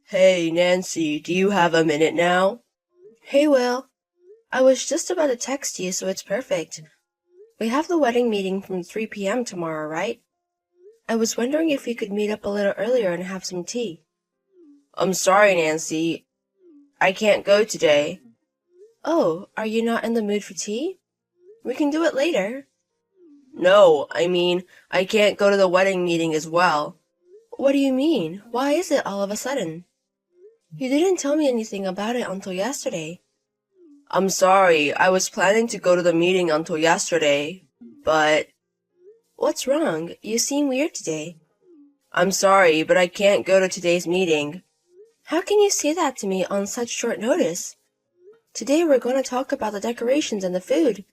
Hey, Nancy, do you have a minute now? Hey, Will. I was just about to text you, so it's perfect. We have the wedding meeting from 3 p.m. tomorrow, right? I was wondering if we could meet up a little earlier and have some tea. I'm sorry, Nancy. I can't go today. Oh, are you not in the mood for tea? We can do it later. No, I can't go to the wedding meeting as well. What do you mean? Why is it all of a sudden? You didn't tell me anything about it until yesterday. I'm sorry, I was planning to go to the meeting until yesterday, but What's wrong? You seem weird today. I'm sorry, but I can't go to today's meeting. How can you say that to me on such short notice? Today we're going to talk about the decorations and the food.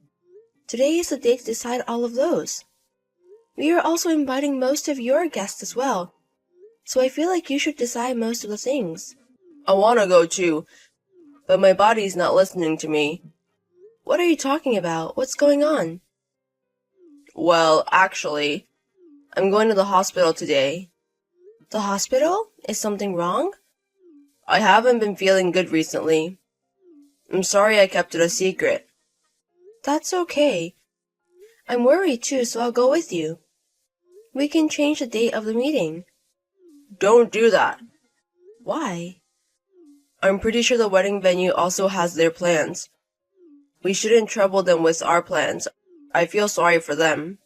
Today is the day to decide all of those. We are also inviting most of your guests as well, so I feel like you should decide most of the things. I want to go too, but my body's not listening to me. What are you talking about? What's going on? Well, actually, I'm going to the hospital today. The hospital? Is something wrong? I haven't been feeling good recently. I'm sorry I kept it a secret. That's okay. I'm worried too, so I'll go with you. We can change the date of the meeting. Don't do that. Why? I'm pretty sure the wedding venue also has their plans. We shouldn't trouble them with our plans. I feel sorry for them.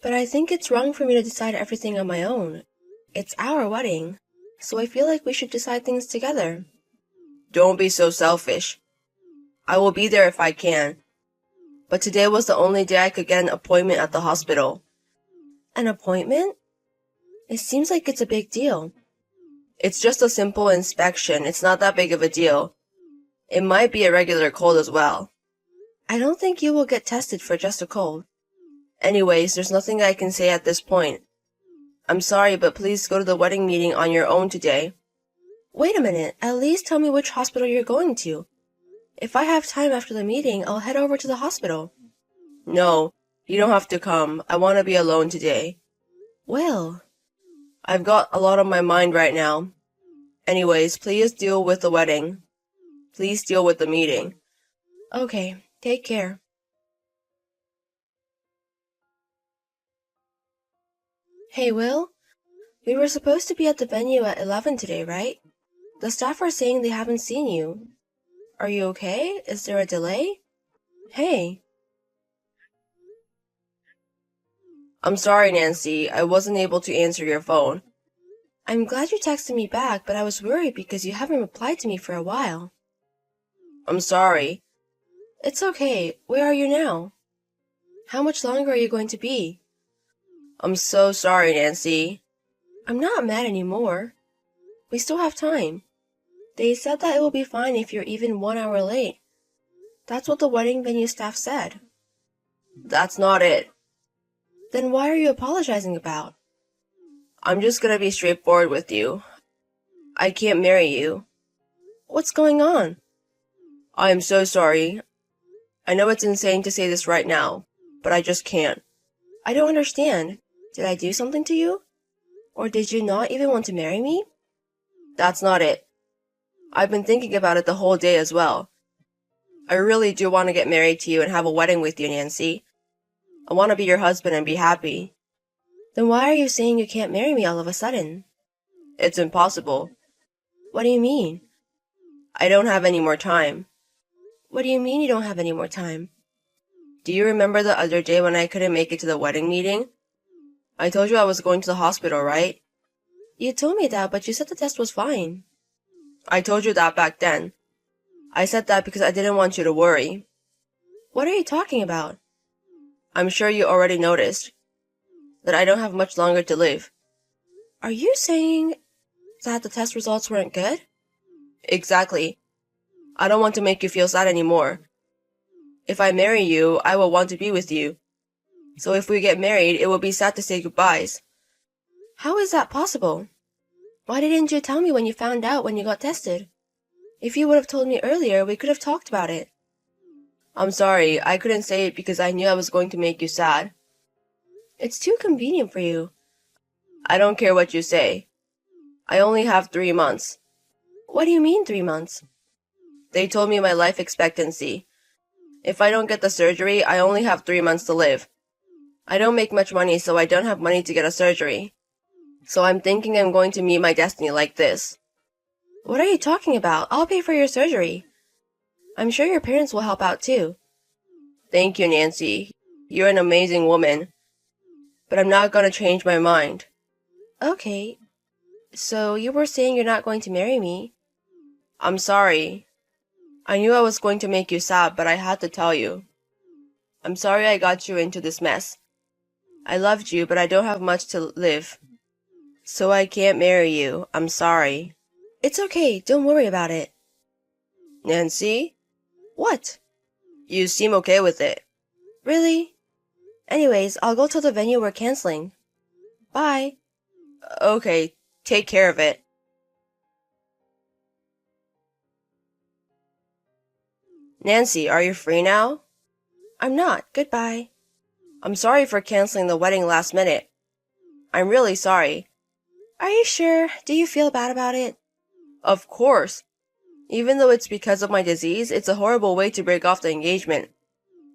But I think it's wrong for me to decide everything on my own. It's our wedding, so I feel like we should decide things together. Don't be so selfish. I will be there if I can. But today was the only day I could get an appointment at the hospital. An appointment? It seems like it's a big deal. It's just a simple inspection. It's not that big of a deal. It might be a regular cold as well. I don't think you will get tested for just a cold. Anyways, there's nothing I can say at this point. I'm sorry, but please go to the wedding meeting on your own today. Wait a minute. At least tell me which hospital you're going to. If I have time after the meeting, I'll head over to the hospital. No, you don't have to come. I want to be alone today. Will. I've got a lot on my mind right now. Anyways, please deal with the wedding. Please deal with the meeting. Okay, take care. Hey, Will. We were supposed to be at the venue at 11 today, right? The staff are saying they haven't seen you. Are you okay? Is there a delay? Hey. I'm sorry, Nancy. I wasn't able to answer your phone. I'm glad you texted me back, but I was worried because you haven't replied to me for a while. I'm sorry. It's okay. Where are you now? How much longer are you going to be? I'm so sorry, Nancy. I'm not mad anymore. We still have time. They said that it will be fine if you're even 1 hour late. That's what the wedding venue staff said. That's not it. Then why are you apologizing about? I'm just gonna be straightforward with you. I can't marry you. What's going on? I am so sorry. I know it's insane to say this right now, but I just can't. I don't understand. Did I do something to you? Or did you not even want to marry me? That's not it. I've been thinking about it the whole day as well. I really do want to get married to you and have a wedding with you, Nancy. I want to be your husband and be happy. Then why are you saying you can't marry me all of a sudden? It's impossible. What do you mean? I don't have any more time. What do you mean you don't have any more time? Do you remember the other day when I couldn't make it to the wedding meeting? I told you I was going to the hospital, right? You told me that, but you said the test was fine. I told you that back then. I said that because I didn't want you to worry. What are you talking about? I'm sure you already noticed that I don't have much longer to live. Are you saying that the test results weren't good? Exactly. I don't want to make you feel sad anymore. If I marry you, I will want to be with you. So if we get married, it will be sad to say goodbyes. How is that possible? Why didn't you tell me when you found out when you got tested? If you would have told me earlier, we could have talked about it. I'm sorry, I couldn't say it because I knew I was going to make you sad. It's too convenient for you. I don't care what you say. I only have 3 months. What do you mean 3 months? They told me my life expectancy. If I don't get the surgery, I only have 3 months to live. I don't make much money, so I don't have money to get a surgery. So I'm thinking I'm going to meet my destiny like this. What are you talking about? I'll pay for your surgery. I'm sure your parents will help out too. Thank you, Nancy. You're an amazing woman. But I'm not going to change my mind. Okay. So you were saying you're not going to marry me? I'm sorry. I knew I was going to make you sad, but I had to tell you. I'm sorry I got you into this mess. I loved you, but I don't have much to live. So I can't marry you. I'm sorry. It's okay. Don't worry about it. Nancy? What? You seem okay with it. Really? Anyways, I'll go to the venue we're canceling. Bye. Okay, take care of it. Nancy, are you free now? I'm not. Goodbye. I'm sorry for canceling the wedding last minute. I'm really sorry. Are you sure? Do you feel bad about it? Of course. Even though it's because of my disease, it's a horrible way to break off the engagement.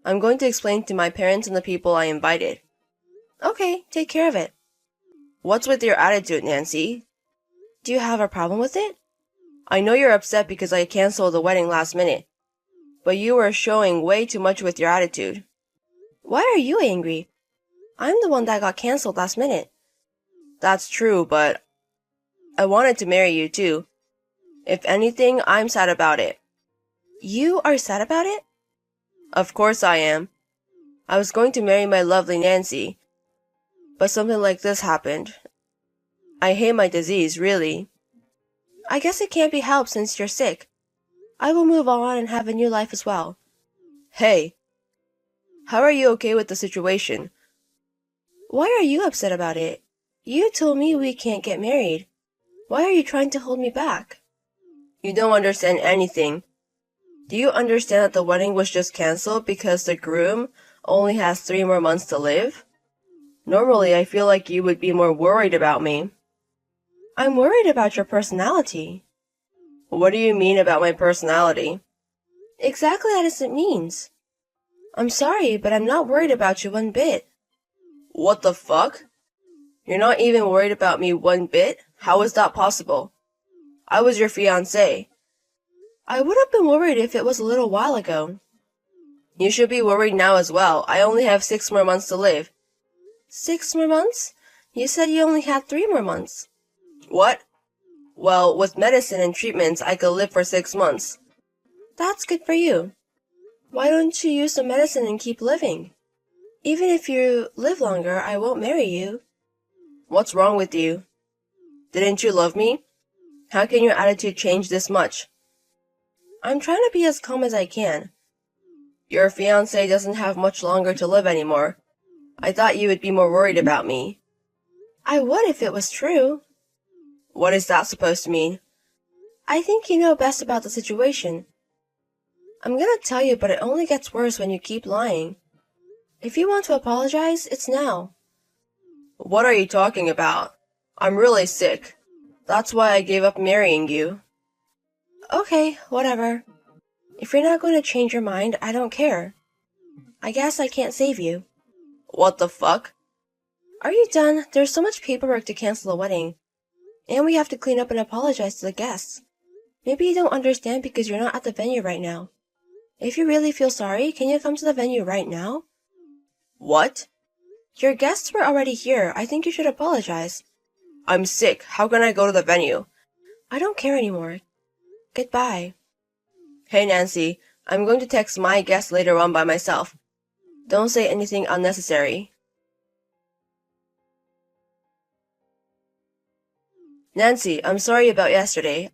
I'm going to explain to my parents and the people I invited. Okay, take care of it. What's with your attitude, Nancy? Do you have a problem with it? I know you're upset because I canceled the wedding last minute, but you were showing way too much with your attitude. Why are you angry? I'm the one that got canceled last minute. That's true, but I wanted to marry you too. If anything, I'm sad about it. You are sad about it? Of course I am. I was going to marry my lovely Nancy, but something like this happened. I hate my disease, really. I guess it can't be helped since you're sick. I will move on and have a new life as well. Hey, how are you okay with the situation? Why are you upset about it? You told me we can't get married. Why are you trying to hold me back? You don't understand anything. Do you understand that the wedding was just canceled because the groom only has 3 more months to live? Normally, I feel like you would be more worried about me. I'm worried about your personality. What do you mean about my personality? Exactly as it means. I'm sorry, but I'm not worried about you one bit. What the fuck? You're not even worried about me one bit? How is that possible? I was your fiancé. I would have been worried if it was a little while ago. You should be worried now as well. I only have 6 more months to live. 6 more months? You said you only had 3 more months. What? Well, with medicine and treatments, I could live for 6 months. That's good for you. Why don't you use the medicine and keep living? Even if you live longer, I won't marry you. What's wrong with you? Didn't you love me? How can your attitude change this much? I'm trying to be as calm as I can. Your fiancé doesn't have much longer to live anymore. I thought you would be more worried about me. I would if it was true. What is that supposed to mean? I think you know best about the situation. I'm gonna tell you, but it only gets worse when you keep lying. If you want to apologize, it's now. What are you talking about? I'm really sick. That's why I gave up marrying you. Okay, whatever. If you're not going to change your mind, I don't care. I guess I can't save you. What the fuck? Are you done? There's so much paperwork to cancel the wedding. And we have to clean up and apologize to the guests. Maybe you don't understand because you're not at the venue right now. If you really feel sorry, can you come to the venue right now? What? Your guests were already here. I think you should apologize. I'm sick. How can I go to the venue? I don't care anymore. Goodbye. Hey, Nancy. I'm going to text my guests later on by myself. Don't say anything unnecessary. Nancy, I'm sorry about yesterday.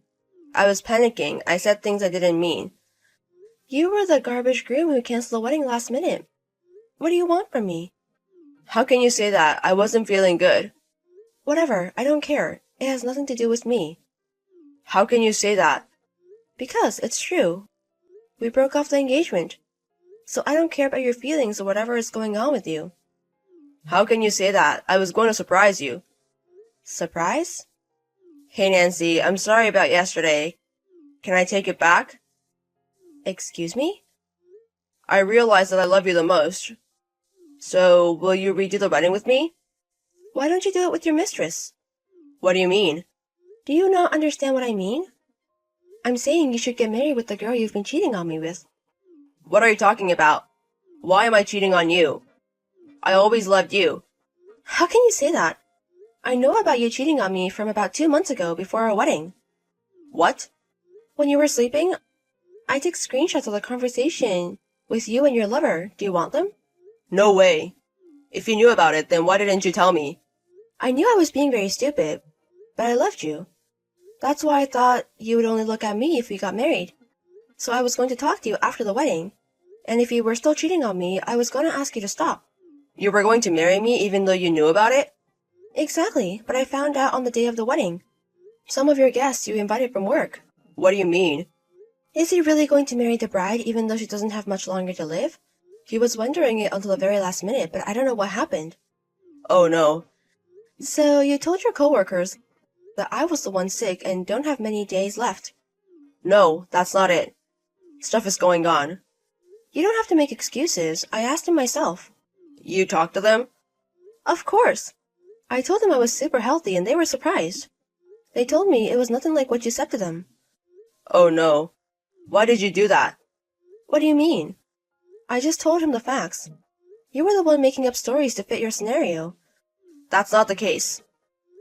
I was panicking. I said things I didn't mean. You were the garbage groom who canceled the wedding last minute. What do you want from me? How can you say that? I wasn't feeling good. Whatever. I don't care. It has nothing to do with me. How can you say that? Because it's true. We broke off the engagement. So I don't care about your feelings or whatever is going on with you. How can you say that? I was going to surprise you. Surprise? Hey, Nancy, I'm sorry about yesterday. Can I take it back? Excuse me? I realize that I love you the most. So, will you redo the wedding with me? Why don't you do it with your mistress? What do you mean? Do you not understand what I mean? I'm saying you should get married with the girl you've been cheating on me with. What are you talking about? Why am I cheating on you? I always loved you. How can you say that? I know about you cheating on me from about 2 months ago before our wedding. What? When you were sleeping, I took screenshots of the conversation with you and your lover. Do you want them? No way. If you knew about it, then why didn't you tell me? I knew I was being very stupid, but I loved you. That's why I thought you would only look at me if we got married. So I was going to talk to you after the wedding. And if you were still cheating on me, I was going to ask you to stop. You were going to marry me even though you knew about it? Exactly, but I found out on the day of the wedding. Some of your guests you invited from work. What do you mean? Is he really going to marry the bride even though she doesn't have much longer to live? He was wondering it until the very last minute, but I don't know what happened. Oh no. So you told your coworkers that I was the one sick and don't have many days left. No, that's not it. Stuff is going on. You don't have to make excuses. I asked him myself. You talked to them? Of course. I told them I was super healthy and they were surprised. They told me it was nothing like what you said to them. Oh no. Why did you do that? What do you mean? I just told him the facts. You were the one making up stories to fit your scenario. That's not the case.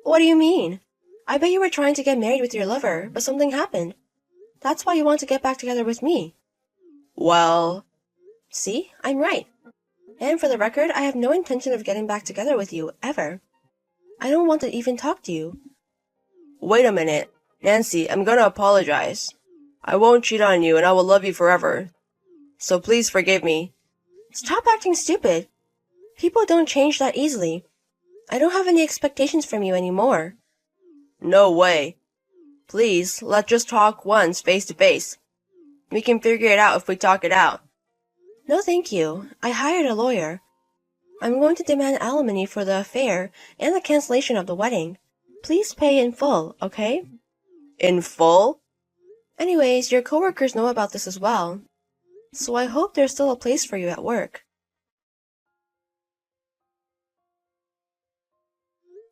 What do you mean? I bet you were trying to get married with your lover, but something happened. That's why you want to get back together with me. Well... See? I'm right. And for the record, I have no intention of getting back together with you, ever. I don't want to even talk to you. Wait a minute. Nancy, I'm gonna apologize. I won't cheat on you and I will love you forever. So please forgive me. Stop acting stupid. People don't change that easily. I don't have any expectations from you anymore. No way. Please, let's just talk once face to face. We can figure it out if we talk it out. No thank you. I hired a lawyer. I'm going to demand alimony for the affair and the cancellation of the wedding. Please pay in full, okay? In full? Anyways, your coworkers know about this as well. So I hope there's still a place for you at work.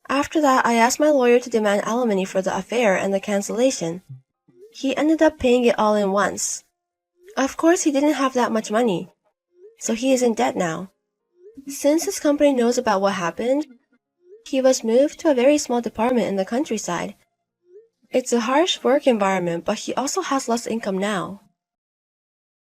After that, I asked my lawyer to demand alimony for the affair and the cancellation. He ended up paying it all in once. Of course, he didn't have that much money, so he is in debt now. Since his company knows about what happened, he was moved to a very small department in the countryside. It's a harsh work environment, but he also has less income now.